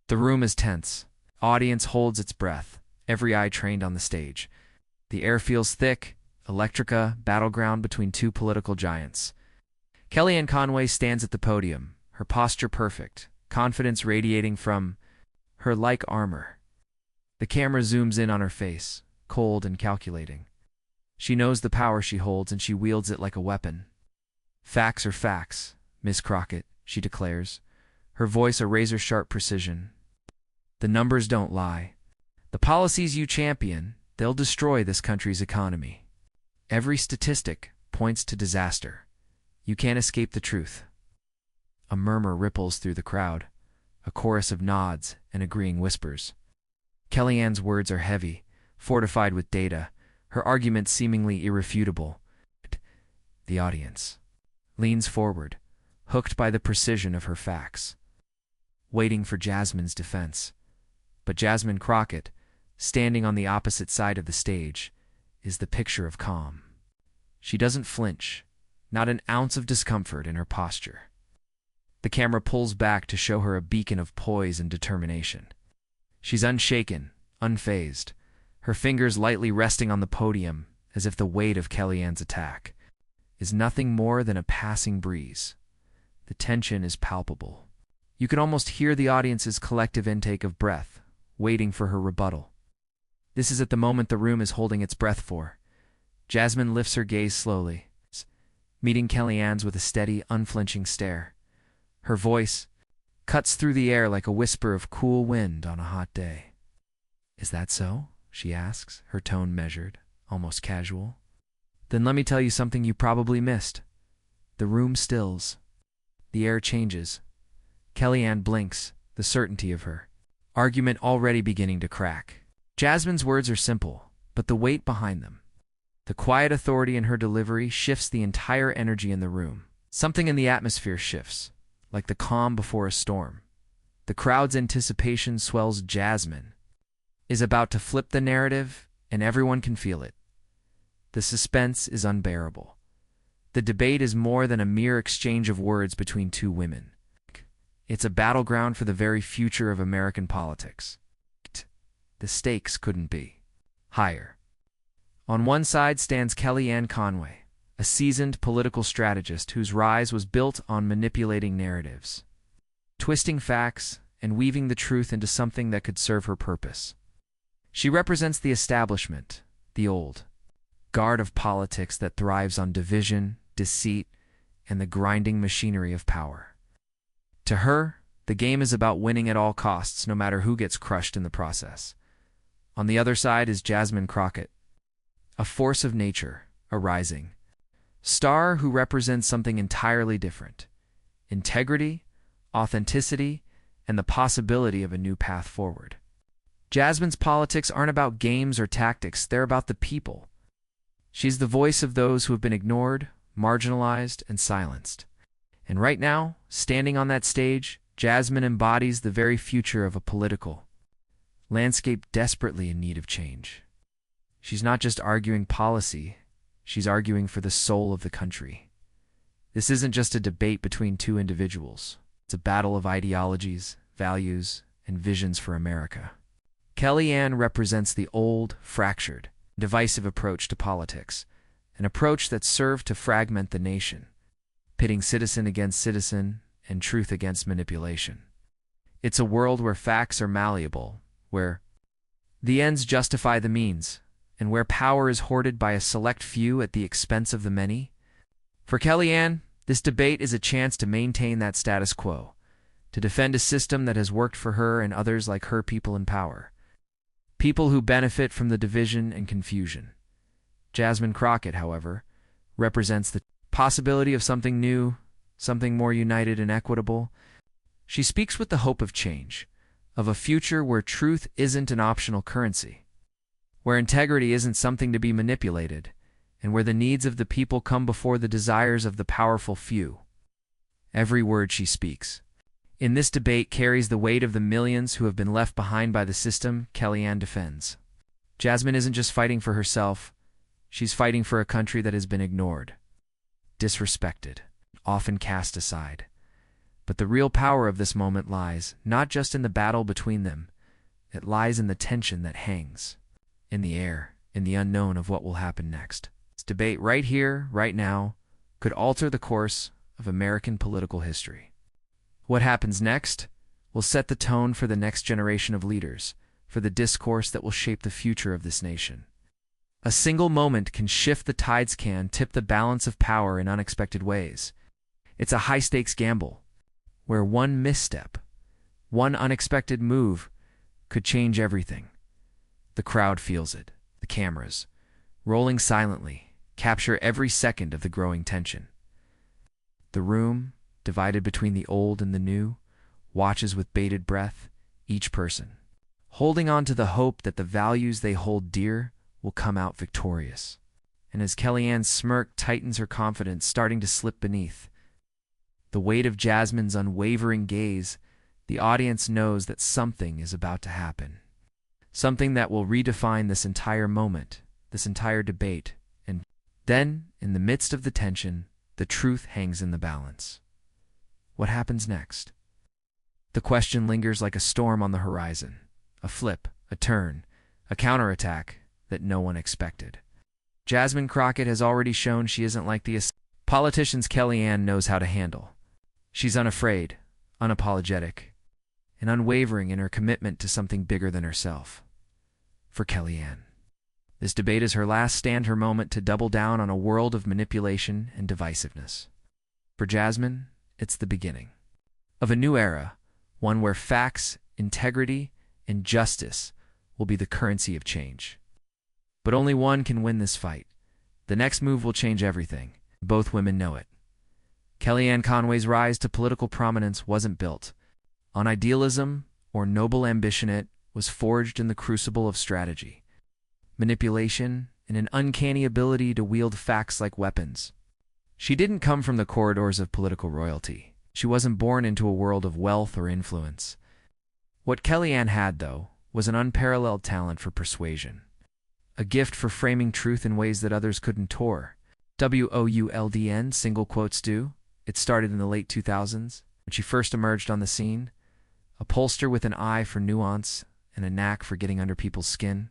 The room is tense. Audience holds its breath, every eye trained on the stage. The air feels thick, electrica, battleground between two political giants. Kellyanne Conway stands at the podium, her posture perfect, confidence radiating from her like armor. The camera zooms in on her face, cold and calculating. She knows the power she holds and she wields it like a weapon. "Facts are facts, Miss Crockett," she declares, her voice a razor-sharp precision. "The numbers don't lie. The policies you champion, they'll destroy this country's economy. Every statistic points to disaster. You can't escape the truth." A murmur ripples through the crowd, a chorus of nods and agreeing whispers. Kellyanne's words are heavy, fortified with data, her argument seemingly irrefutable. The audience leans forward, hooked by the precision of her facts, waiting for Jasmine's defense. But Jasmine Crockett, standing on the opposite side of the stage, is the picture of calm. She doesn't flinch, not an ounce of discomfort in her posture. The camera pulls back to show her a beacon of poise and determination. She's unshaken, unfazed, her fingers lightly resting on the podium as if the weight of Kellyanne's attack is nothing more than a passing breeze. The tension is palpable. You can almost hear the audience's collective intake of breath, waiting for her rebuttal. This is at the moment the room is holding its breath for. Jasmine lifts her gaze slowly, meeting Kellyanne's with a steady, unflinching stare. Her voice cuts through the air like a whisper of cool wind on a hot day. "Is that so?" she asks, her tone measured, almost casual. "Then let me tell you something you probably missed." The room stills. The air changes. Kellyanne blinks, the certainty of her argument already beginning to crack. Jasmine's words are simple, but the weight behind them, the quiet authority in her delivery, shifts the entire energy in the room. Something in the atmosphere shifts, like the calm before a storm. The crowd's anticipation swells. Jasmine is about to flip the narrative, and everyone can feel it. The suspense is unbearable. The debate is more than a mere exchange of words between two women. It's a battleground for the very future of American politics. The stakes couldn't be higher. On one side stands Kellyanne Conway, a seasoned political strategist whose rise was built on manipulating narratives, twisting facts, and weaving the truth into something that could serve her purpose. She represents the establishment, the old guard of politics that thrives on division, deceit, and the grinding machinery of power. To her, the game is about winning at all costs, no matter who gets crushed in the process. On the other side is Jasmine Crockett, a force of nature, a rising star who represents something entirely different: integrity, authenticity, and the possibility of a new path forward. Jasmine's politics aren't about games or tactics, they're about the people. She's the voice of those who have been ignored, marginalized, and silenced. And right now, standing on that stage, Jasmine embodies the very future of a political landscape desperately in need of change. She's not just arguing policy, she's arguing for the soul of the country. This isn't just a debate between two individuals. It's a battle of ideologies, values, and visions for America. Kellyanne represents the old, fractured, divisive approach to politics, an approach that served to fragment the nation, pitting citizen against citizen and truth against manipulation. It's a world where facts are malleable, where the ends justify the means, and where power is hoarded by a select few at the expense of the many. For Kellyanne, this debate is a chance to maintain that status quo, to defend a system that has worked for her and others like her people in power, people who benefit from the division and confusion. Jasmine Crockett, however, represents the possibility of something new, something more united and equitable. She speaks with the hope of change, of a future where truth isn't an optional currency, where integrity isn't something to be manipulated, and where the needs of the people come before the desires of the powerful few. Every word she speaks in this debate carries the weight of the millions who have been left behind by the system Kellyanne defends. Jasmine isn't just fighting for herself, she's fighting for a country that has been ignored, disrespected, often cast aside. But the real power of this moment lies not just in the battle between them, it lies in the tension that hangs in the air, in the unknown of what will happen next. This debate right here, right now, could alter the course of American political history. What happens next will set the tone for the next generation of leaders, for the discourse that will shape the future of this nation. A single moment can shift the tides, can tip the balance of power in unexpected ways. It's a high-stakes gamble, where one misstep, one unexpected move, could change everything. The crowd feels it. The cameras, rolling silently, capture every second of the growing tension. The room, divided between the old and the new, watches with bated breath, each person holding on to the hope that the values they hold dear will come out victorious. And as Kellyanne's smirk tightens, her confidence starting to slip beneath the weight of Jasmine's unwavering gaze, the audience knows that something is about to happen. Something that will redefine this entire moment, this entire debate. And then, in the midst of the tension, the truth hangs in the balance. What happens next? The question lingers like a storm on the horizon. A flip, a turn, a counterattack that no one expected. Jasmine Crockett has already shown she isn't like the politicians Kellyanne knows how to handle. She's unafraid, unapologetic, and unwavering in her commitment to something bigger than herself. For Kellyanne, this debate is her last stand, her moment to double down on a world of manipulation and divisiveness. For Jasmine, it's the beginning of a new era, one where facts, integrity, and justice will be the currency of change. But only one can win this fight. The next move will change everything. Both women know it. Kellyanne Conway's rise to political prominence wasn't built on idealism or noble ambition. It was forged in the crucible of strategy, manipulation, and an uncanny ability to wield facts like weapons. She didn't come from the corridors of political royalty. She wasn't born into a world of wealth or influence. What Kellyanne had, though, was an unparalleled talent for persuasion, a gift for framing truth in ways that others couldn't. WOULDN, single quotes do. It started in the late 2000s, when she first emerged on the scene, a pollster with an eye for nuance and a knack for getting under people's skin.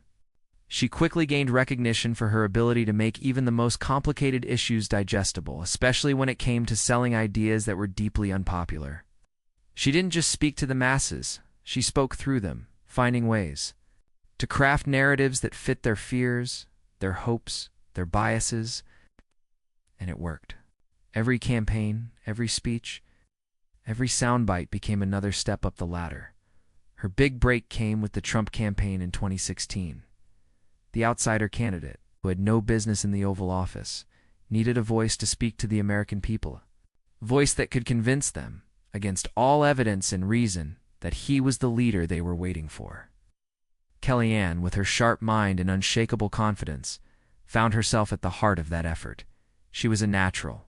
She quickly gained recognition for her ability to make even the most complicated issues digestible, especially when it came to selling ideas that were deeply unpopular. She didn't just speak to the masses, she spoke through them, finding ways to craft narratives that fit their fears, their hopes, their biases, and it worked. Every campaign, every speech, every soundbite became another step up the ladder. Her big break came with the Trump campaign in 2016. The outsider candidate, who had no business in the Oval Office, needed a voice to speak to the American people, a voice that could convince them, against all evidence and reason, that he was the leader they were waiting for. Kellyanne, with her sharp mind and unshakable confidence, found herself at the heart of that effort. She was a natural.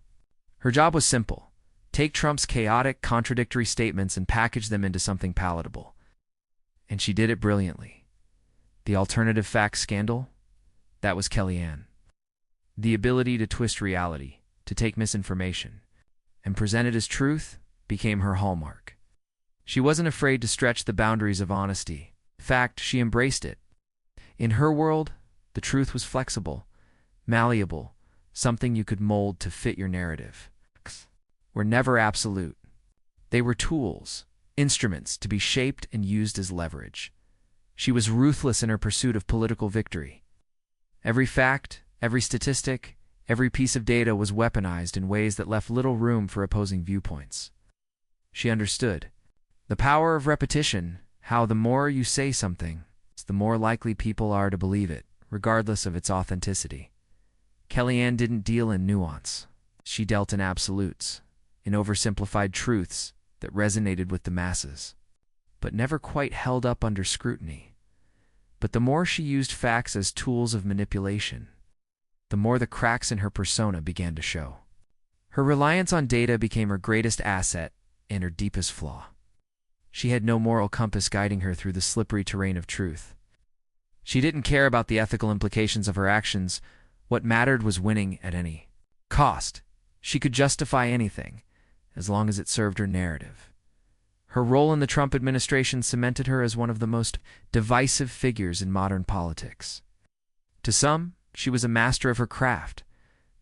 Her job was simple: take Trump's chaotic, contradictory statements and package them into something palatable. And she did it brilliantly. The alternative facts scandal? That was Kellyanne. The ability to twist reality, to take misinformation, and present it as truth became her hallmark. She wasn't afraid to stretch the boundaries of honesty. In fact, she embraced it. In her world, the truth was flexible, malleable, something you could mold to fit your narrative. Were never absolute. They were tools, instruments to be shaped and used as leverage. She was ruthless in her pursuit of political victory. Every fact, every statistic, every piece of data was weaponized in ways that left little room for opposing viewpoints. She understood the power of repetition, how the more you say something, the more likely people are to believe it, regardless of its authenticity. Kellyanne didn't deal in nuance. She dealt in absolutes, in oversimplified truths that resonated with the masses, but never quite held up under scrutiny. But the more she used facts as tools of manipulation, the more the cracks in her persona began to show. Her reliance on data became her greatest asset and her deepest flaw. She had no moral compass guiding her through the slippery terrain of truth. She didn't care about the ethical implications of her actions. What mattered was winning at any cost. She could justify anything, as long as it served her narrative. Her role in the Trump administration cemented her as one of the most divisive figures in modern politics. To some, she was a master of her craft,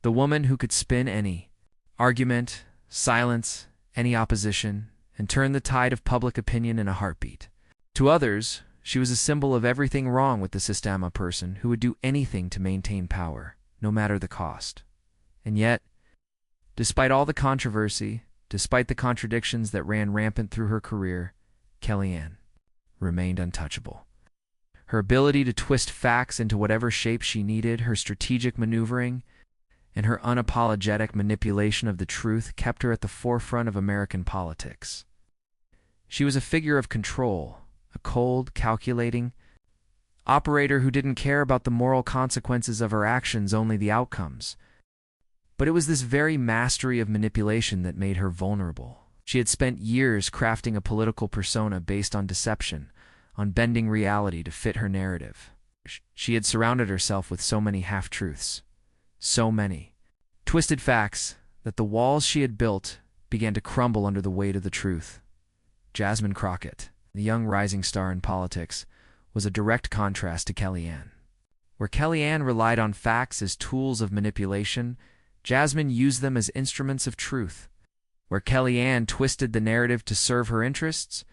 the woman who could spin any argument, silence any opposition, and turn the tide of public opinion in a heartbeat. To others, she was a symbol of everything wrong with the system, a person who would do anything to maintain power, no matter the cost. And yet, despite all the controversy, despite the contradictions that ran rampant through her career, Kellyanne remained untouchable. Her ability to twist facts into whatever shape she needed, her strategic maneuvering, and her unapologetic manipulation of the truth kept her at the forefront of American politics. She was a figure of control, a cold, calculating operator who didn't care about the moral consequences of her actions, only the outcomes. But it was this very mastery of manipulation that made her vulnerable. She had spent years crafting a political persona based on deception, on bending reality to fit her narrative. She had surrounded herself with so many half-truths, so many twisted facts, that the walls she had built began to crumble under the weight of the truth. Jasmine Crockett, the young rising star in politics, was a direct contrast to Kellyanne. Where Kellyanne relied on facts as tools of manipulation, Jasmine used them as instruments of truth. Where Kellyanne twisted the narrative to serve her interests,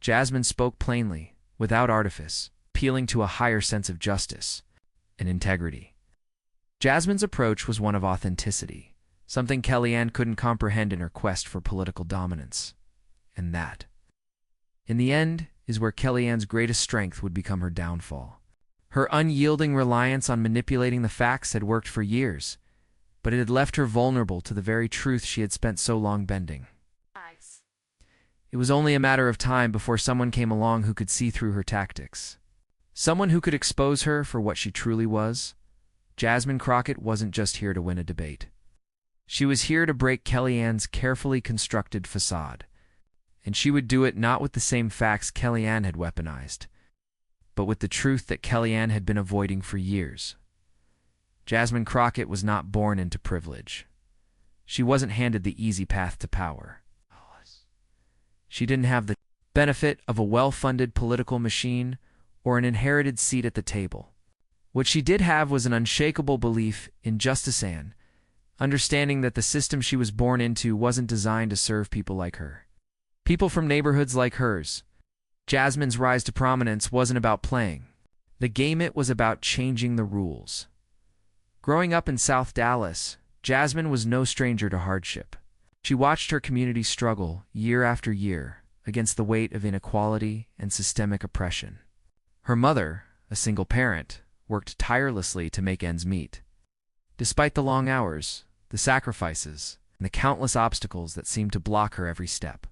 Jasmine spoke plainly, without artifice, appealing to a higher sense of justice and integrity. Jasmine's approach was one of authenticity, something Kellyanne couldn't comprehend in her quest for political dominance. And that, in the end, is where Kellyanne's greatest strength would become her downfall. Her unyielding reliance on manipulating the facts had worked for years, but it had left her vulnerable to the very truth she had spent so long bending. It was only a matter of time before someone came along who could see through her tactics. Someone who could expose her for what she truly was. Jasmine Crockett wasn't just here to win a debate. She was here to break Kellyanne's carefully constructed facade. And she would do it not with the same facts Kellyanne had weaponized, but with the truth that Kellyanne had been avoiding for years. Jasmine Crockett was not born into privilege. She wasn't handed the easy path to power. She didn't have the benefit of a well-funded political machine or an inherited seat at the table. What she did have was an unshakable belief in justice and understanding that the system she was born into wasn't designed to serve people like her. People from neighborhoods like hers. Jasmine's rise to prominence wasn't about playing the game, it was about changing the rules. Growing up in South Dallas, Jasmine was no stranger to hardship. She watched her community struggle year after year against the weight of inequality and systemic oppression. Her mother, a single parent, worked tirelessly to make ends meet. Despite the long hours, the sacrifices, and the countless obstacles that seemed to block her every step,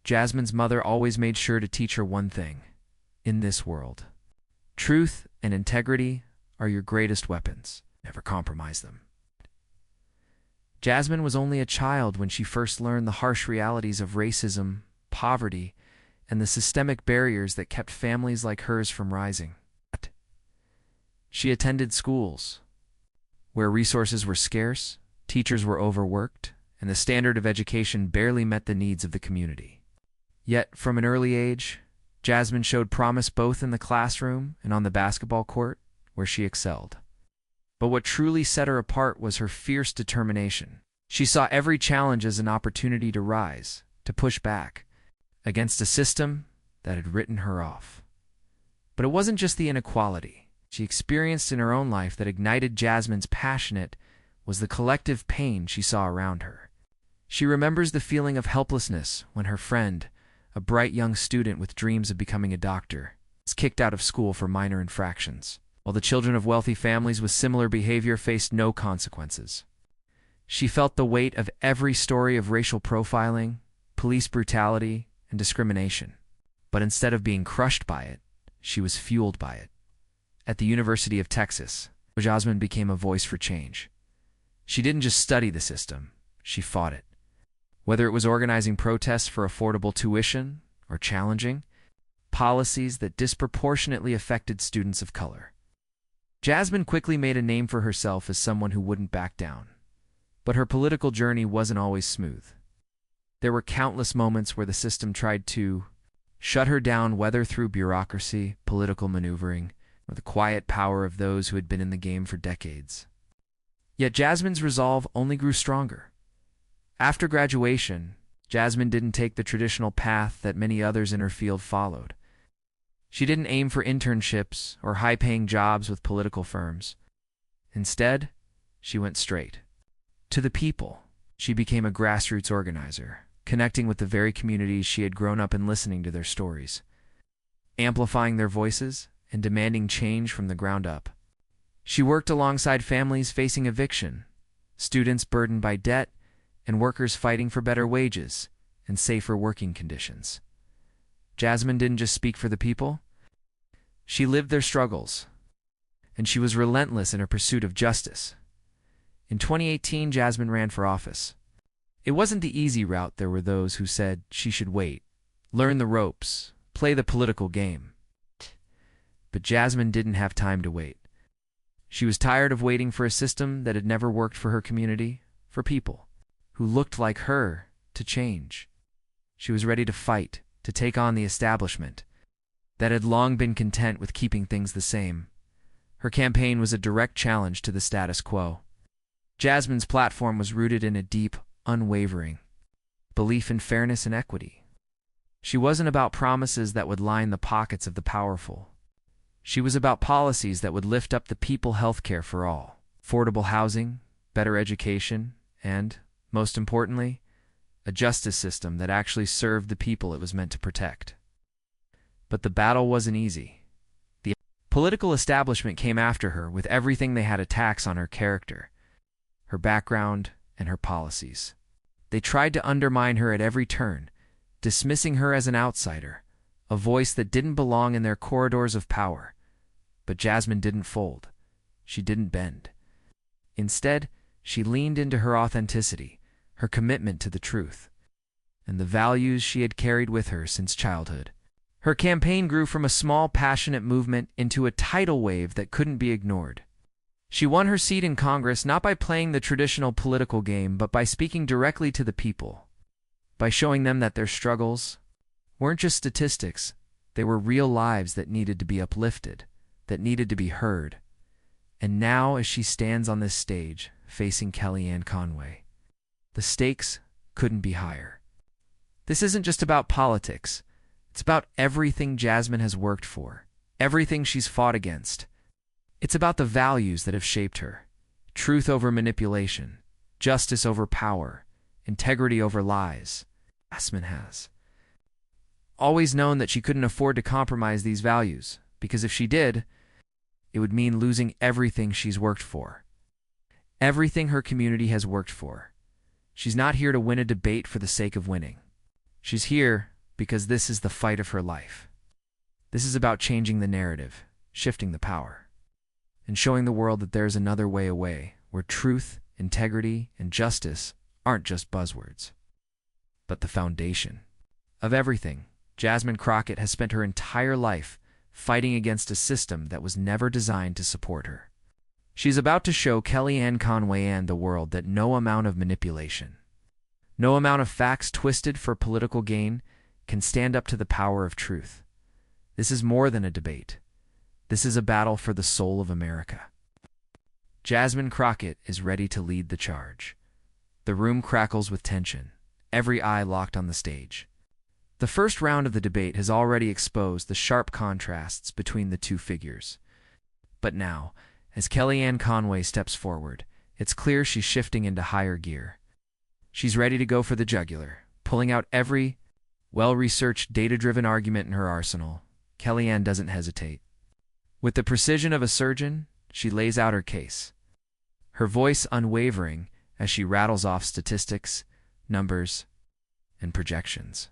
Jasmine's mother always made sure to teach her one thing. In this world, truth and integrity are your greatest weapons. Never compromise them. Jasmine was only a child when she first learned the harsh realities of racism, poverty, and the systemic barriers that kept families like hers from rising. She attended schools where resources were scarce, teachers were overworked, and the standard of education barely met the needs of the community. Yet, from an early age, Jasmine showed promise both in the classroom and on the basketball court, where she excelled. But what truly set her apart was her fierce determination. She saw every challenge as an opportunity to rise, to push back, against a system that had written her off. But it wasn't just the inequality she experienced in her own life that ignited Jasmine's passion, was the collective pain she saw around her. She remembers the feeling of helplessness when her friend, a bright young student with dreams of becoming a doctor, was kicked out of school for minor infractions, while the children of wealthy families with similar behavior faced no consequences. She felt the weight of every story of racial profiling, police brutality, and discrimination. But instead of being crushed by it, she was fueled by it. At the University of Texas, Jasmine became a voice for change. She didn't just study the system, she fought it. Whether it was organizing protests for affordable tuition or challenging policies that disproportionately affected students of color. Jasmine quickly made a name for herself as someone who wouldn't back down. But her political journey wasn't always smooth. There were countless moments where the system tried to shut her down, whether through bureaucracy, political maneuvering, or the quiet power of those who had been in the game for decades. Yet Jasmine's resolve only grew stronger. After graduation, Jasmine didn't take the traditional path that many others in her field followed. She didn't aim for internships or high-paying jobs with political firms. Instead, she went straight to the people. She became a grassroots organizer, connecting with the very communities she had grown up in, listening to their stories, amplifying their voices, and demanding change from the ground up. She worked alongside families facing eviction, students burdened by debt, and workers fighting for better wages and safer working conditions. Jasmine didn't just speak for the people. She lived their struggles, and she was relentless in her pursuit of justice. In 2018, Jasmine ran for office. It wasn't the easy route. There were those who said she should wait, learn the ropes, play the political game. But Jasmine didn't have time to wait. She was tired of waiting for a system that had never worked for her community, for people who looked like her, to change. She was ready to fight, to take on the establishment that had long been content with keeping things the same. Her campaign was a direct challenge to the status quo. Jasmine's platform was rooted in a deep, unwavering belief in fairness and equity. She wasn't about promises that would line the pockets of the powerful. She was about policies that would lift up the people: healthcare for all, affordable housing, better education, and, most importantly, a justice system that actually served the people it was meant to protect. But the battle wasn't easy. The political establishment came after her with everything they had: attacks on her character, her background, and her policies. They tried to undermine her at every turn, dismissing her as an outsider, a voice that didn't belong in their corridors of power. But Jasmine didn't fold. She didn't bend. Instead, she leaned into her authenticity, her commitment to the truth, and the values she had carried with her since childhood. Her campaign grew from a small, passionate movement into a tidal wave that couldn't be ignored. She won her seat in Congress not by playing the traditional political game, but by speaking directly to the people, by showing them that their struggles weren't just statistics. They were real lives that needed to be uplifted, that needed to be heard. And now, as she stands on this stage, facing Kellyanne Conway, the stakes couldn't be higher. This isn't just about politics. It's about everything Jasmine has worked for, everything she's fought against. It's about the values that have shaped her: truth over manipulation, justice over power, integrity over lies. Jasmine has always known that she couldn't afford to compromise these values, because if she did, it would mean losing everything she's worked for, everything her community has worked for. She's not here to win a debate for the sake of winning. She's here because this is the fight of her life. This is about changing the narrative, shifting the power, and showing the world that there's another way away, where truth, integrity, and justice aren't just buzzwords, but the foundation of everything. Jasmine Crockett has spent her entire life fighting against a system that was never designed to support her. She's about to show Kellyanne Conway and the world that no amount of manipulation, no amount of facts twisted for political gain can stand up to the power of truth. This is more than a debate. This is a battle for the soul of America. Jasmine Crockett is ready to lead the charge. The room crackles with tension, every eye locked on the stage. The first round of the debate has already exposed the sharp contrasts between the two figures. But now, as Kellyanne Conway steps forward, it's clear she's shifting into higher gear. She's ready to go for the jugular, pulling out every well-researched, data-driven argument in her arsenal. Kellyanne doesn't hesitate. With the precision of a surgeon, she lays out her case, her voice unwavering as she rattles off statistics, numbers, and projections.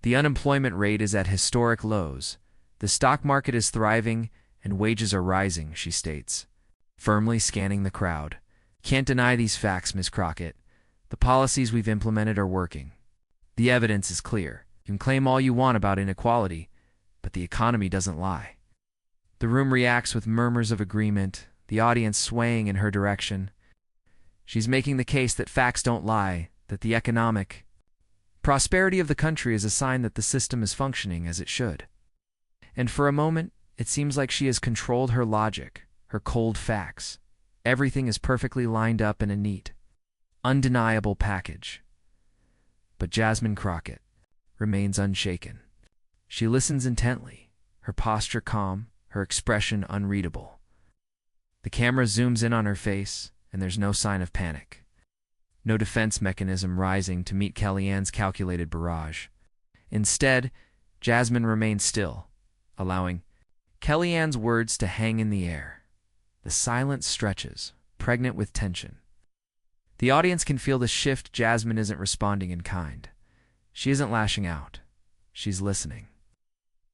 The unemployment rate is at historic lows. The stock market is thriving, and wages are rising, she states, firmly scanning the crowd. Can't deny these facts, Ms. Crockett. The policies we've implemented are working. The evidence is clear. You can claim all you want about inequality, but the economy doesn't lie. The room reacts with murmurs of agreement, the audience swaying in her direction. She's making the case that facts don't lie, that the economic Prosperity of the country is a sign that the system is functioning as it should. And for a moment, it seems like she has controlled her logic, her cold facts. Everything is perfectly lined up in a neat, undeniable package. But Jasmine Crockett remains unshaken. She listens intently, her posture calm, her expression unreadable. The camera zooms in on her face, and there's no sign of panic. No defense mechanism rising to meet Kellyanne's calculated barrage. Instead, Jasmine remains still, allowing Kellyanne's words to hang in the air. The silence stretches, pregnant with tension. The audience can feel the shift. Jasmine isn't responding in kind. She isn't lashing out. She's listening.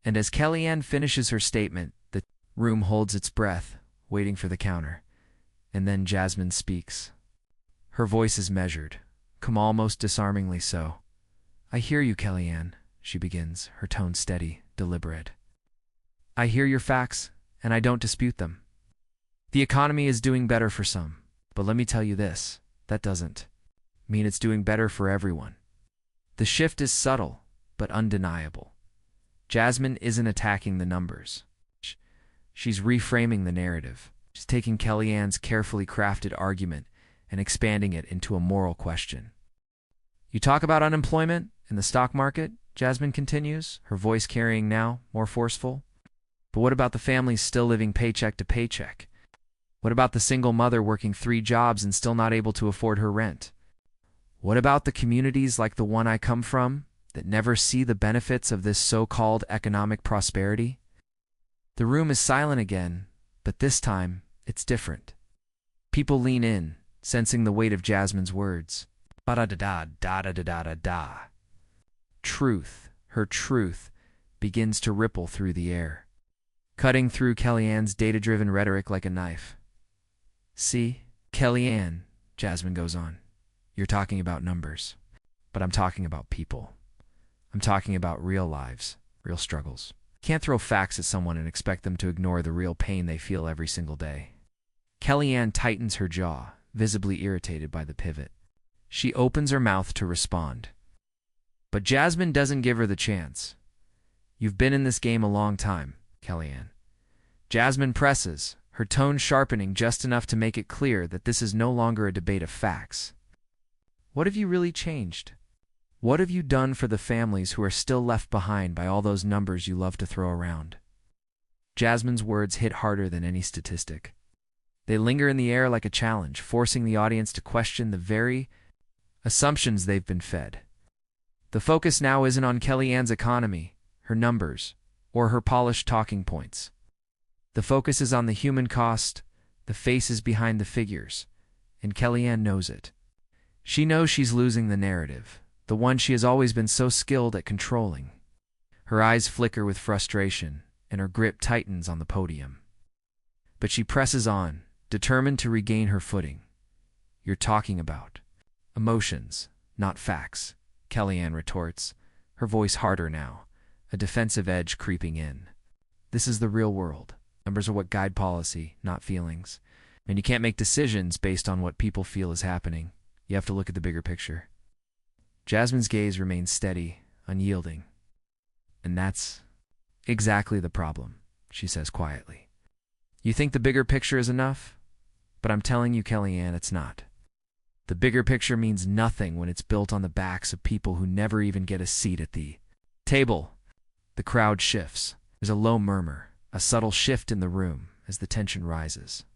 And as Kellyanne finishes her statement, the room holds its breath, waiting for the counter. And then Jasmine speaks. Her voice is measured, come almost disarmingly so. "I hear you, Kellyanne," she begins, her tone steady, deliberate. "I hear your facts, and I don't dispute them. The economy is doing better for some, but let me tell you this, that doesn't mean it's doing better for everyone." The shift is subtle, but undeniable. Jasmine isn't attacking the numbers. She's reframing the narrative. She's taking Kellyanne's carefully crafted argument and expanding it into a moral question. "You talk about unemployment in the stock market," Jasmine continues, her voice carrying now, more forceful. "But what about the families still living paycheck to paycheck? What about the single mother working 3 jobs and still not able to afford her rent? What about the communities like the one I come from that never see the benefits of this so-called economic prosperity?" The room is silent again, but this time it's different. People lean in, sensing the weight of Jasmine's words. Da-da-da-da-da-da-da-da-da. Truth, her truth, begins to ripple through the air, cutting through Kellyanne's data-driven rhetoric like a knife. "See, Kellyanne," Jasmine goes on, "you're talking about numbers, but I'm talking about people. I'm talking about real lives, real struggles. You can't throw facts at someone and expect them to ignore the real pain they feel every single day." Kellyanne tightens her jaw, visibly irritated by the pivot. She opens her mouth to respond. But Jasmine doesn't give her the chance. "You've been in this game a long time, Kellyanne." Jasmine presses, her tone sharpening just enough to make it clear that this is no longer a debate of facts. "What have you really changed? What have you done for the families who are still left behind by all those numbers you love to throw around?" Jasmine's words hit harder than any statistic. They linger in the air like a challenge, forcing the audience to question the very assumptions they've been fed. The focus now isn't on Kellyanne's economy, her numbers, or her polished talking points. The focus is on the human cost, the faces behind the figures, and Kellyanne knows it. She knows she's losing the narrative, the one she has always been so skilled at controlling. Her eyes flicker with frustration, and her grip tightens on the podium. But she presses on, determined to regain her footing. "You're talking about emotions, not facts," Kellyanne retorts, her voice harder now, a defensive edge creeping in. "This is the real world. Numbers are what guide policy, not feelings. And you can't make decisions based on what people feel is happening. You have to look at the bigger picture." Jasmine's gaze remains steady, unyielding. "And that's exactly the problem," she says quietly. "You think the bigger picture is enough? But I'm telling you, Kellyanne, it's not. The bigger picture means nothing when it's built on the backs of people who never even get a seat at the table." The crowd shifts. There's a low murmur, a subtle shift in the room as the tension rises.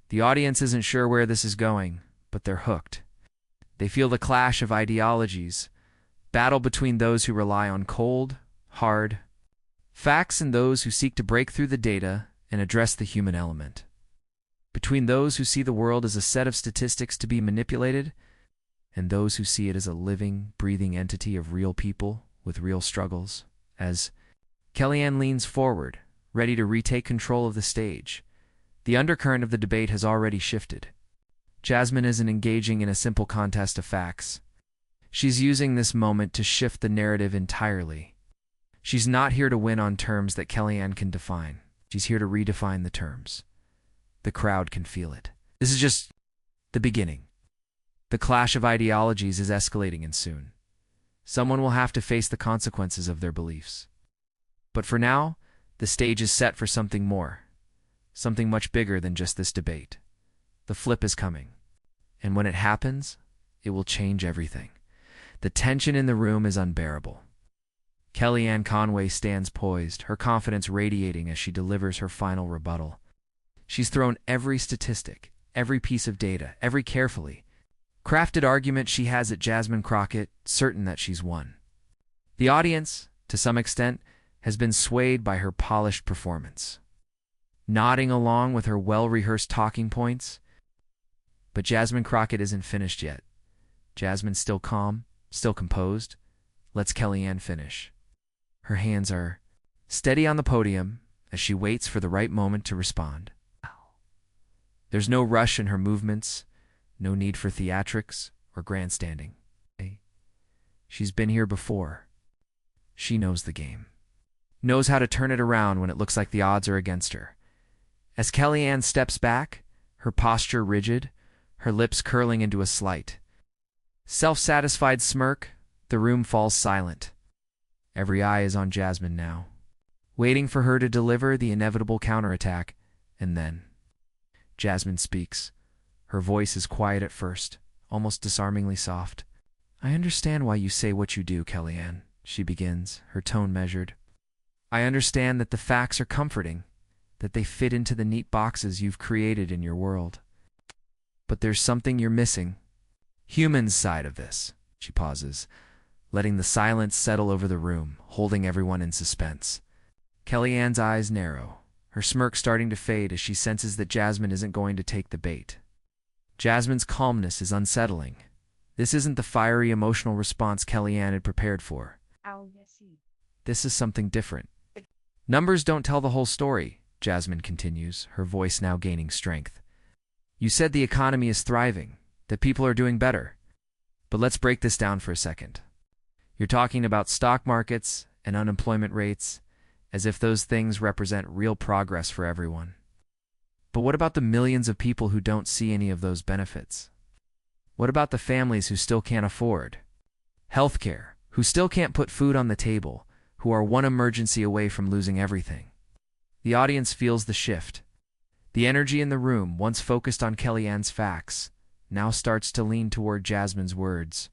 The audience isn't sure where this is going, but they're hooked. They feel the clash of ideologies, battle between those who rely on cold, hard facts and those who seek to break through the data and address the human element. Between those who see the world as a set of statistics to be manipulated and those who see it as a living, breathing entity of real people with real struggles. As Kellyanne leans forward, ready to retake control of the stage, the undercurrent of the debate has already shifted. Jasmine isn't engaging in a simple contest of facts. She's using this moment to shift the narrative entirely. She's not here to win on terms that Kellyanne can define. She's here to redefine the terms. The crowd can feel it. This is just the beginning. The clash of ideologies is escalating, and soon Someone will have to face the consequences of their beliefs. But for now, the stage is set for something more, something much bigger than just this debate. The flip is coming. And when it happens, it will change everything. The tension in the room is unbearable. Kellyanne Conway stands poised, her confidence radiating as she delivers her final rebuttal. She's thrown every statistic, every piece of data, every carefully crafted argument she has at Jasmine Crockett, certain that she's won. The audience, to some extent, has been swayed by her polished performance, nodding along with her well-rehearsed talking points. But Jasmine Crockett isn't finished yet. Jasmine's still calm, still composed, lets Kellyanne finish. Her hands are steady on the podium as she waits for the right moment to respond. There's no rush in her movements, no need for theatrics or grandstanding. She's been here before. She knows the game. Knows how to turn it around when it looks like the odds are against her. As Kellyanne steps back, her posture rigid, her lips curling into a slight, self-satisfied smirk, the room falls silent. Every eye is on Jasmine now, waiting for her to deliver the inevitable counterattack, and then Jasmine speaks. Her voice is quiet at first, almost disarmingly soft. "I understand why you say what you do, Kellyanne," she begins, her tone measured. "I understand that the facts are comforting, that they fit into the neat boxes you've created in your world. But there's something you're missing. Human's side of this." She pauses, letting the silence settle over the room, holding everyone in suspense. Kellyanne's eyes narrow, her smirk starting to fade as she senses that Jasmine isn't going to take the bait. Jasmine's calmness is unsettling. This isn't the fiery emotional response Kellyanne had prepared for. This is something different. "Numbers don't tell the whole story," Jasmine continues, her voice now gaining strength. "You said the economy is thriving, that people are doing better. But let's break this down for a second. You're talking about stock markets and unemployment rates as if those things represent real progress for everyone. But what about the millions of people who don't see any of those benefits? What about the families who still can't afford healthcare, who still can't put food on the table, who are one emergency away from losing everything?" The audience feels the shift. The energy in the room, once focused on Kellyanne's facts, now starts to lean toward Jasmine's words.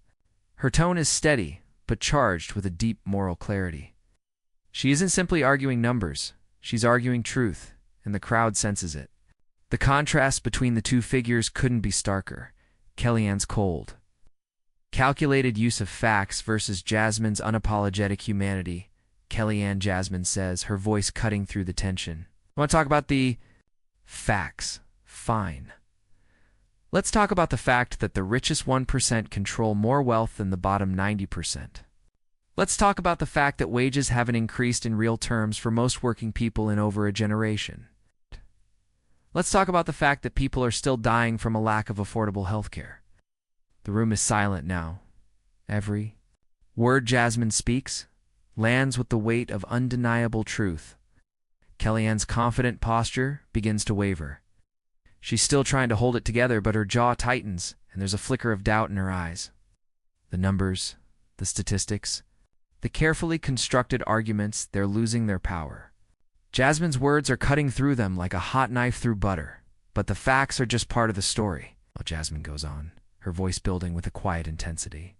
Her tone is steady, but charged with a deep moral clarity. She isn't simply arguing numbers, she's arguing truth, and the crowd senses it. The contrast between the two figures couldn't be starker. Kellyanne's cold, calculated use of facts versus Jasmine's unapologetic humanity. Jasmine says, her voice cutting through the tension. "I want to talk about the facts. Fine. Let's talk about the fact that the richest 1% control more wealth than the bottom 90%. Let's talk about the fact that wages haven't increased in real terms for most working people in over a generation. Let's talk about the fact that people are still dying from a lack of affordable health care." The room is silent now. Every word Jasmine speaks lands with the weight of undeniable truth. Kellyanne's confident posture begins to waver. She's still trying to hold it together, but her jaw tightens, and there's a flicker of doubt in her eyes. The numbers, the statistics, the carefully constructed arguments, they're losing their power. Jasmine's words are cutting through them like a hot knife through butter, but the facts are just part of the story. Well, Jasmine goes on, her voice building with a quiet intensity.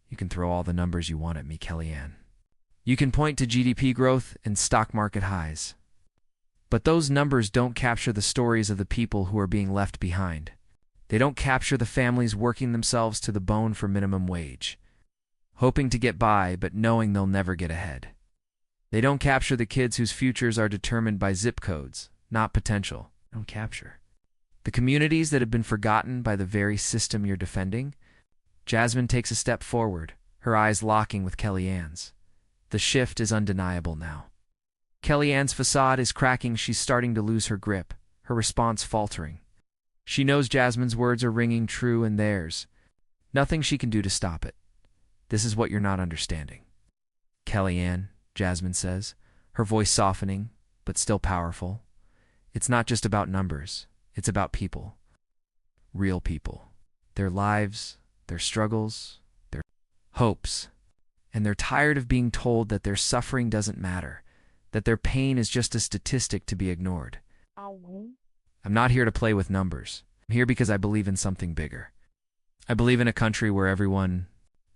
"You can throw all the numbers you want at me, Kellyanne. You can point to GDP growth and stock market highs. But those numbers don't capture the stories of the people who are being left behind. They don't capture the families working themselves to the bone for minimum wage, hoping to get by but knowing they'll never get ahead. They don't capture the kids whose futures are determined by zip codes, not potential. They don't capture the communities that have been forgotten by the very system you're defending." Jasmine takes a step forward, her eyes locking with Kellyanne's. The shift is undeniable now. Kellyanne's facade is cracking, she's starting to lose her grip, her response faltering. She knows Jasmine's words are ringing true and theirs. Nothing she can do to stop it. "This is what you're not understanding, Kellyanne," Jasmine says, her voice softening, but still powerful. "It's not just about numbers, it's about people. Real people. Their lives, their struggles, their hopes. and they're tired of being told that their suffering doesn't matter, that their pain is just a statistic to be ignored. I'm not here to play with numbers. I'm here because I believe in something bigger. I believe in a country where everyone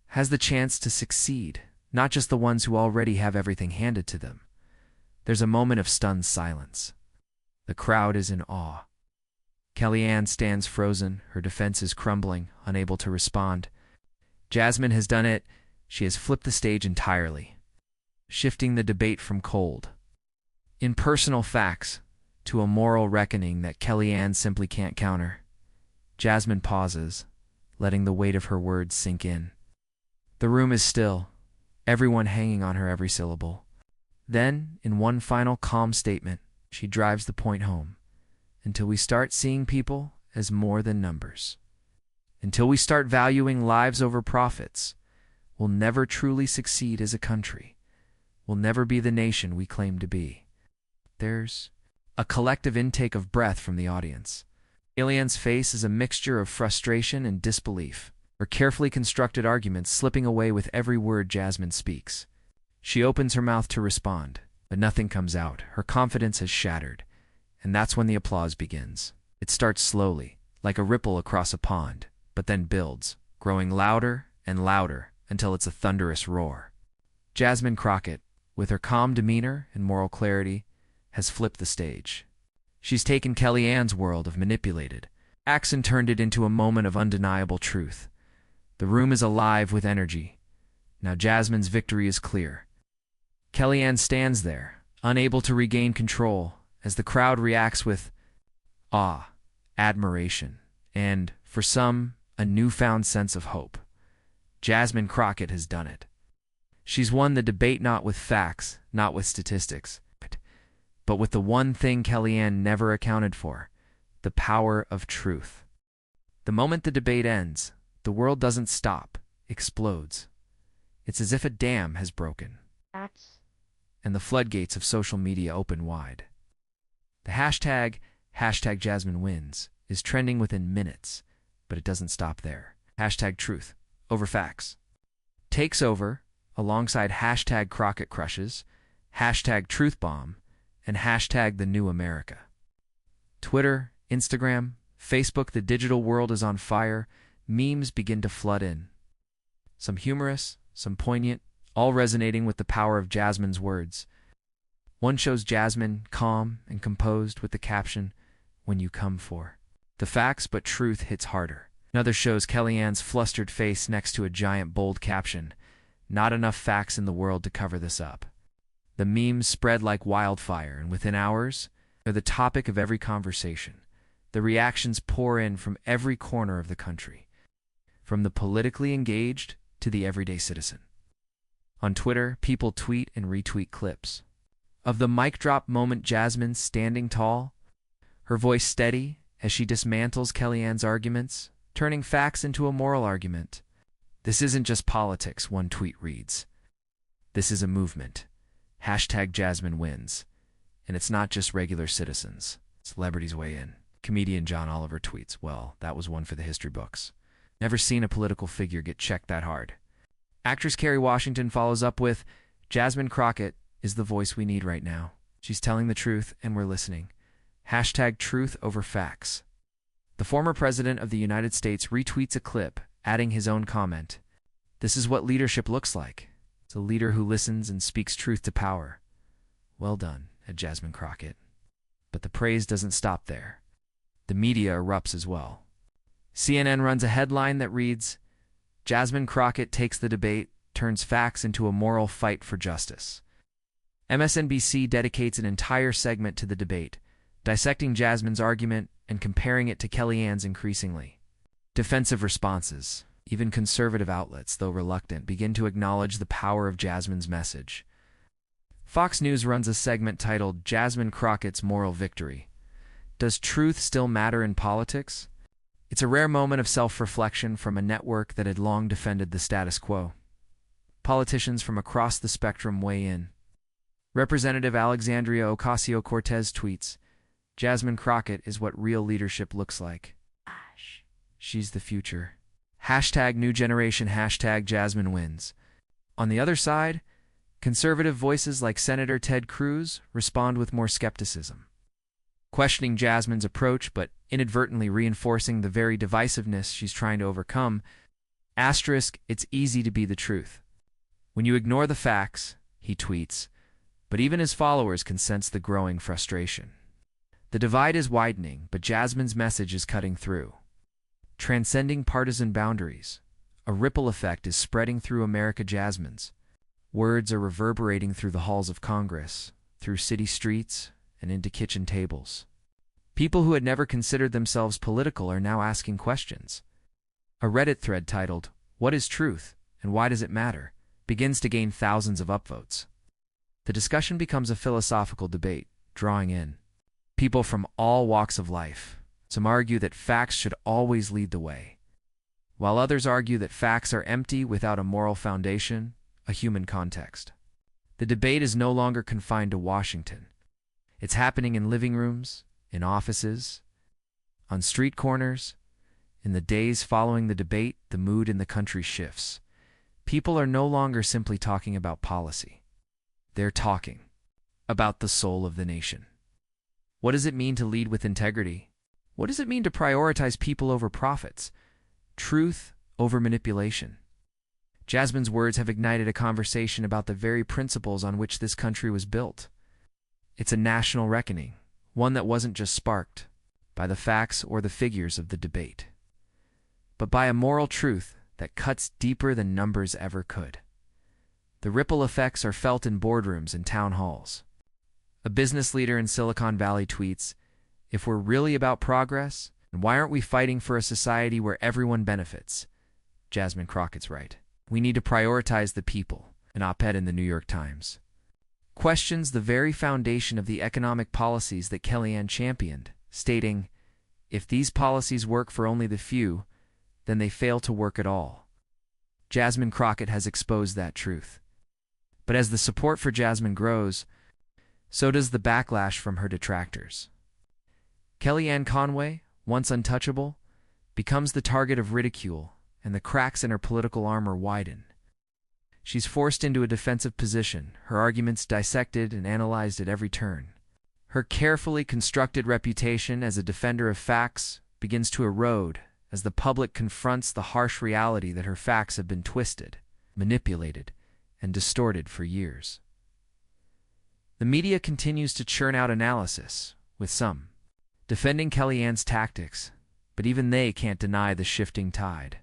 has the chance to succeed, not just the ones who already have everything handed to them. There's a moment of stunned silence. The crowd is in awe. Kellyanne stands frozen, her defenses crumbling, unable to respond. Jasmine has done it. She has flipped the stage entirely, shifting the debate from cold, impersonal facts to a moral reckoning that Kellyanne simply can't counter. Jasmine pauses, letting the weight of her words sink in. The room is still, everyone hanging on her every syllable. Then, in one final calm statement, she drives the point home. Until we start seeing people as more than numbers, until we start valuing lives over profits, we'll never truly succeed as a country. We'll never be the nation we claim to be. There's a collective intake of breath from the audience. Kellyanne's face is a mixture of frustration and disbelief, her carefully constructed arguments slipping away with every word Jasmine speaks. She opens her mouth to respond, but nothing comes out. Her confidence has shattered, and that's when the applause begins. It starts slowly, like a ripple across a pond, but then builds, growing louder and louder until it's a thunderous roar. Jasmine Crockett, with her calm demeanor and moral clarity, has flipped the stage. She's taken Kellyanne's world of manipulated acts and turned it into a moment of undeniable truth. The room is alive with energy. Now Jasmine's victory is clear. Kellyanne stands there, unable to regain control, as the crowd reacts with awe, admiration, and, for some, a newfound sense of hope. Jasmine Crockett has done it. She's won the debate not with facts, not with statistics, but with the one thing Kellyanne never accounted for, the power of truth. The moment the debate ends, the world doesn't stop, explodes. It's as if a dam has broken, and the floodgates of social media open wide. The hashtag #JasmineWins is trending within minutes, but it doesn't stop there. Hashtag truth over facts takes over alongside hashtag Crockett crushes, hashtag truthbomb, and hashtag the new America. Twitter, Instagram, Facebook, the digital world is on fire. Memes begin to flood in. Some humorous, some poignant, all resonating with the power of Jasmine's words. One shows Jasmine calm and composed with the caption, "When you come for the facts, but truth hits harder." Another shows Kellyanne's flustered face next to a giant bold caption, "Not enough facts in the world to cover this up." The memes spread like wildfire, and within hours, they're the topic of every conversation. The reactions pour in from every corner of the country, from the politically engaged to the everyday citizen. On Twitter, people tweet and retweet clips of the mic drop moment, Jasmine standing tall, her voice steady as she dismantles Kellyanne's arguments, turning facts into a moral argument. "This isn't just politics," one tweet reads. "This is a movement. #JasmineWins. And it's not just regular citizens. Celebrities weigh in." Comedian John Oliver tweets, "Well, that was one for the history books. Never seen a political figure get checked that hard." Actress Kerry Washington follows up with, "Jasmine Crockett is the voice we need right now. She's telling the truth, and we're listening. #truth over facts." The former president of the United States retweets a clip, adding his own comment. "This is what leadership looks like. It's a leader who listens and speaks truth to power. Well done, Jasmine Crockett." But the praise doesn't stop there. The media erupts as well. CNN runs a headline that reads, "Jasmine Crockett takes the debate, turns facts into a moral fight for justice." MSNBC dedicates an entire segment to the debate, dissecting Jasmine's argument and comparing it to Kellyanne's increasingly defensive responses. Even conservative outlets, though reluctant, begin to acknowledge the power of Jasmine's message. Fox News runs a segment titled "Jasmine Crockett's Moral Victory." Does truth still matter in politics? It's a rare moment of self-reflection from a network that had long defended the status quo. Politicians from across the spectrum weigh in. Representative Alexandria Ocasio-Cortez tweets, "Jasmine Crockett is what real leadership looks like. She's the future. #new generation, #JasmineWins." On the other side, conservative voices like Senator Ted Cruz respond with more skepticism, questioning Jasmine's approach but inadvertently reinforcing the very divisiveness she's trying to overcome. Asterisk, it's easy to be the truth when you ignore the facts, he tweets, but even his followers can sense the growing frustration. The divide is widening, but Jasmine's message is cutting through. Transcending partisan boundaries, a ripple effect is spreading through America. Jasmine's words are reverberating through the halls of Congress, through city streets, and into kitchen tables. People who had never considered themselves political are now asking questions. A Reddit thread titled, "What is truth, and why does it matter?" begins to gain thousands of upvotes. The discussion becomes a philosophical debate, drawing in people from all walks of life. Some argue that facts should always lead the way, while others argue that facts are empty without a moral foundation, a human context. The debate is no longer confined to Washington. It's happening in living rooms, in offices, on street corners. In the days following the debate, the mood in the country shifts. People are no longer simply talking about policy. They're talking about the soul of the nation. What does it mean to lead with integrity? What does it mean to prioritize people over profits? Truth over manipulation? Jasmine's words have ignited a conversation about the very principles on which this country was built. It's a national reckoning, one that wasn't just sparked by the facts or the figures of the debate, but by a moral truth that cuts deeper than numbers ever could. The ripple effects are felt in boardrooms and town halls. A business leader in Silicon Valley tweets, "If we're really about progress, then why aren't we fighting for a society where everyone benefits?" Jasmine Crockett's right. We need to prioritize the people. An op-ed in the New York Times questions the very foundation of the economic policies that Kellyanne championed, stating, "If these policies work for only the few, then they fail to work at all." Jasmine Crockett has exposed that truth. But as the support for Jasmine grows, so does the backlash from her detractors. Kellyanne Conway, once untouchable, becomes the target of ridicule, and the cracks in her political armor widen. She's forced into a defensive position, her arguments dissected and analyzed at every turn. Her carefully constructed reputation as a defender of facts begins to erode as the public confronts the harsh reality that her facts have been twisted, manipulated, and distorted for years. The media continues to churn out analysis, with some defending Kellyanne's tactics, but even they can't deny the shifting tide.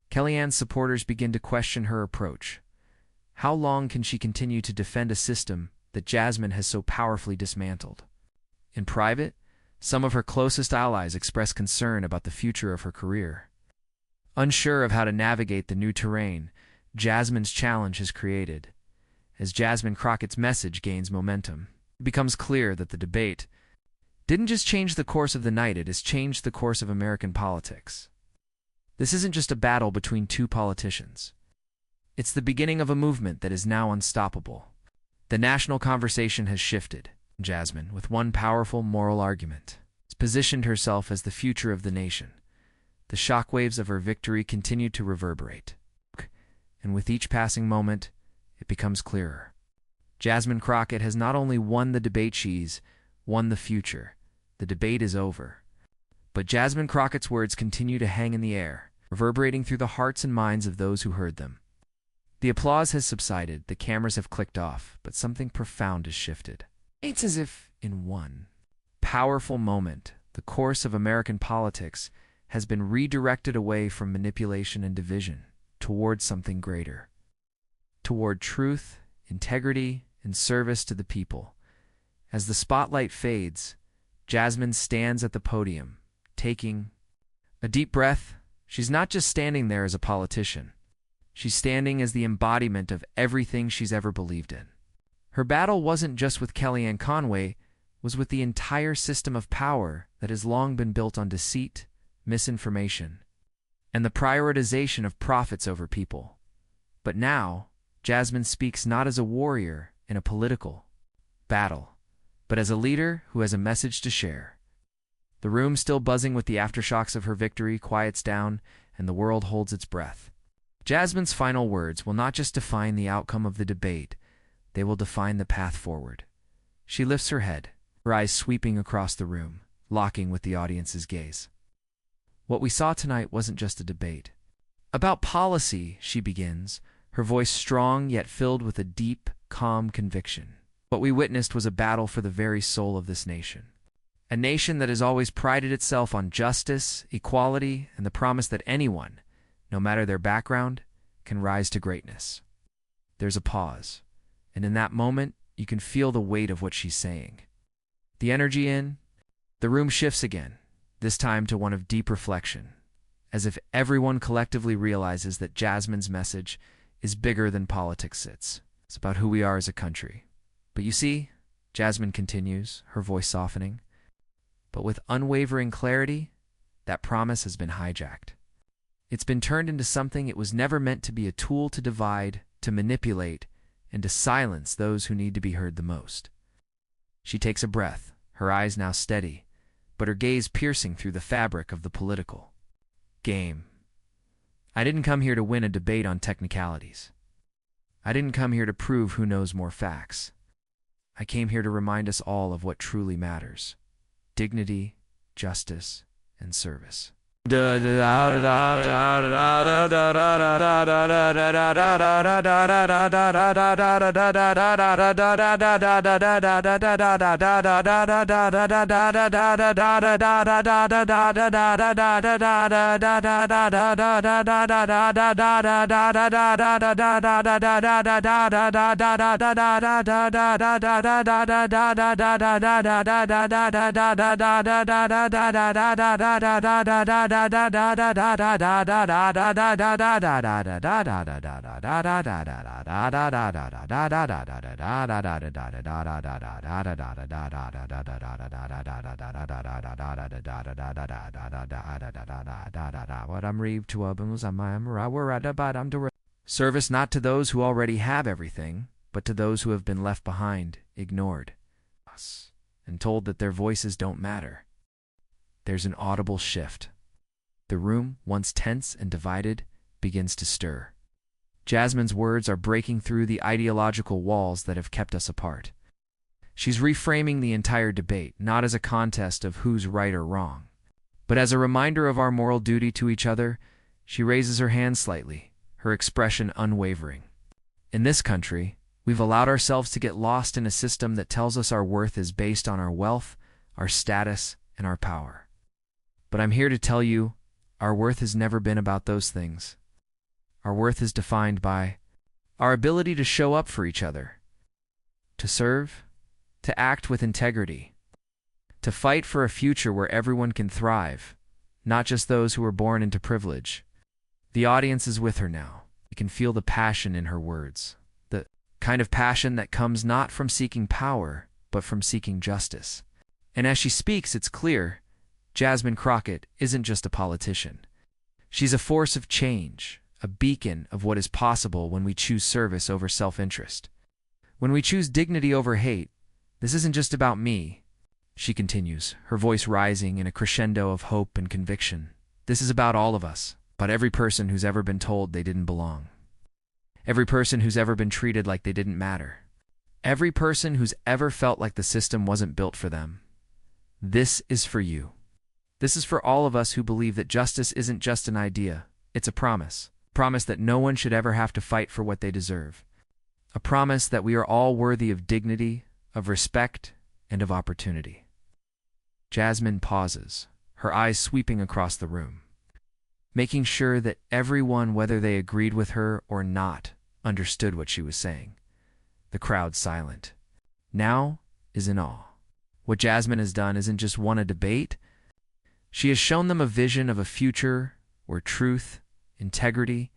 Kellyanne's supporters begin to question her approach. How long can she continue to defend a system that Jasmine has so powerfully dismantled? In private, some of her closest allies express concern about the future of her career. Unsure of how to navigate the new terrain Jasmine's challenge has created, as Jasmine Crockett's message gains momentum, it becomes clear that the debate didn't just change the course of the night, it has changed the course of American politics. This isn't just a battle between two politicians. It's the beginning of a movement that is now unstoppable. The national conversation has shifted. Jasmine, with one powerful moral argument, has positioned herself as the future of the nation. The shockwaves of her victory continue to reverberate, and with each passing moment, it becomes clearer. Jasmine Crockett has not only won the debate, she's won the future. The debate is over. But Jasmine Crockett's words continue to hang in the air, reverberating through the hearts and minds of those who heard them. The applause has subsided, the cameras have clicked off, but something profound has shifted. It's as if, in one powerful moment, the course of American politics has been redirected away from manipulation and division toward something greater, toward truth, integrity, and service to the people. As the spotlight fades, Jasmine stands at the podium, taking a deep breath. She's not just standing there as a politician. She's standing as the embodiment of everything she's ever believed in. Her battle wasn't just with Kellyanne Conway, it was with the entire system of power that has long been built on deceit, misinformation, and the prioritization of profits over people. But now, Jasmine speaks not as a warrior in a political battle, but as a leader who has a message to share. The room, still buzzing with the aftershocks of her victory, quiets down, and the world holds its breath. Jasmine's final words will not just define the outcome of the debate, they will define the path forward. She lifts her head, her eyes sweeping across the room, locking with the audience's gaze. What we saw tonight wasn't just a debate. About policy, she begins, her voice strong yet filled with a deep, calm conviction. What we witnessed was a battle for the very soul of this nation. A nation that has always prided itself on justice, equality, and the promise that anyone, no matter their background, can rise to greatness. There's a pause, and in that moment, you can feel the weight of what she's saying. The energy in, the room shifts again, this time to one of deep reflection, as if everyone collectively realizes that Jasmine's message is bigger than politics sits. It's about who we are as a country. But you see, Jasmine continues, her voice softening, but with unwavering clarity, that promise has been hijacked. It's been turned into something it was never meant to be, a tool to divide, to manipulate, and to silence those who need to be heard the most. She takes a breath, her eyes now steady, but her gaze piercing through the fabric of the political game. I didn't come here to win a debate on technicalities. I didn't come here to prove who knows more facts. I came here to remind us all of what truly matters: dignity, justice, and service. Service not to those who already have everything, but to those who have been left behind, ignored, and told that their voices don't matter. There's an audible shift. The room, once tense and divided, begins to stir. Jasmine's words are breaking through the ideological walls that have kept us apart. She's reframing the entire debate, not as a contest of who's right or wrong, but as a reminder of our moral duty to each other. She raises her hand slightly, her expression unwavering. In this country, we've allowed ourselves to get lost in a system that tells us our worth is based on our wealth, our status, and our power. But I'm here to tell you, our worth has never been about those things. Our worth is defined by our ability to show up for each other, to serve, to act with integrity, to fight for a future where everyone can thrive, not just those who were born into privilege. The audience is with her now. You can feel the passion in her words, the kind of passion that comes not from seeking power, but from seeking justice. And as she speaks, it's clear, Jasmine Crockett isn't just a politician. She's a force of change, a beacon of what is possible when we choose service over self-interest. When we choose dignity over hate. This isn't just about me, she continues, her voice rising in a crescendo of hope and conviction. This is about all of us, about every person who's ever been told they didn't belong. Every person who's ever been treated like they didn't matter. Every person who's ever felt like the system wasn't built for them. This is for you. This is for all of us who believe that justice isn't just an idea, it's a promise. A promise that no one should ever have to fight for what they deserve. A promise that we are all worthy of dignity, of respect, and of opportunity. Jasmine pauses, her eyes sweeping across the room, making sure that everyone, whether they agreed with her or not, understood what she was saying. The crowd silent. Now is in awe. What Jasmine has done isn't just won a debate. She has shown them a vision of a future where truth, integrity,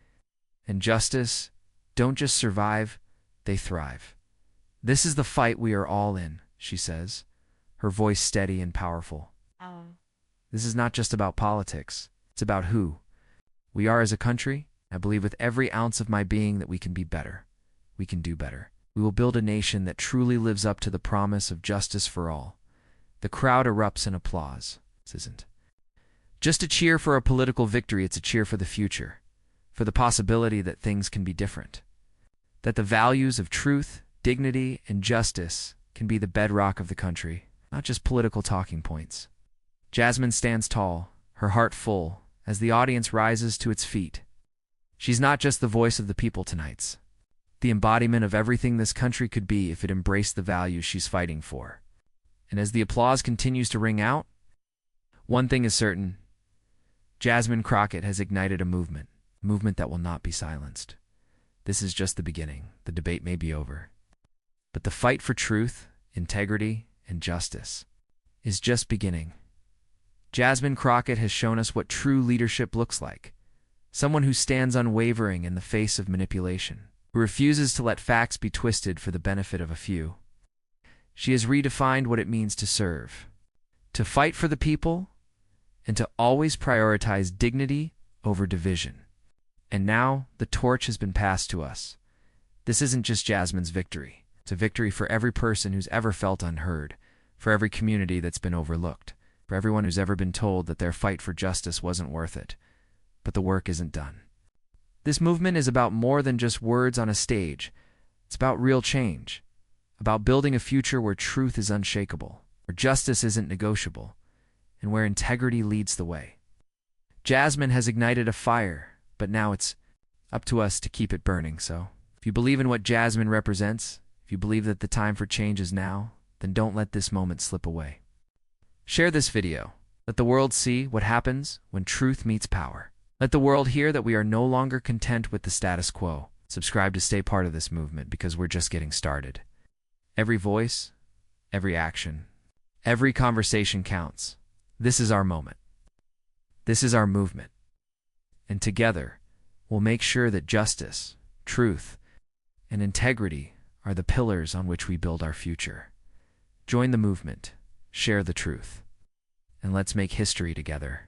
and justice don't just survive, they thrive. This is the fight we are all in, she says, her voice steady and powerful. This is not just about politics. It's about who we are as a country. I believe with every ounce of my being that we can be better. We can do better. We will build a nation that truly lives up to the promise of justice for all. The crowd erupts in applause. This isn't just a cheer for a political victory, it's a cheer for the future. for the possibility that things can be different, that the values of truth, dignity, and justice can be the bedrock of the country, not just political talking points. Jasmine stands tall, her heart full, as the audience rises to its feet. She's not just the voice of the people tonight, the embodiment of everything this country could be if it embraced the values she's fighting for. And as the applause continues to ring out, one thing is certain: Jasmine Crockett has ignited a movement that will not be silenced. This is just the beginning. The debate may be over, but the fight for truth, integrity, and justice is just beginning. Jasmine Crockett has shown us what true leadership looks like. Someone who stands unwavering in the face of manipulation, who refuses to let facts be twisted for the benefit of a few. She has redefined what it means to serve, to fight for the people, and to always prioritize dignity over division. And now the torch has been passed to us. This isn't just Jasmine's victory. It's a victory for every person who's ever felt unheard, for every community that's been overlooked, for everyone who's ever been told that their fight for justice wasn't worth it. But the work isn't done. This movement is about more than just words on a stage. It's about real change, about building a future where truth is unshakable, where justice isn't negotiable, and where integrity leads the way. Jasmine has ignited a fire, but now it's up to us to keep it burning. So, if you believe in what Jasmine represents, if you believe that the time for change is now, then don't let this moment slip away. Share this video. Let the world see what happens when truth meets power. Let the world hear that we are no longer content with the status quo. Subscribe to stay part of this movement, because we're just getting started. Every voice, every action, every conversation counts. This is our moment. This is our movement. And together, we'll make sure that justice, truth, and integrity are the pillars on which we build our future. Join the movement, share the truth, and let's make history together.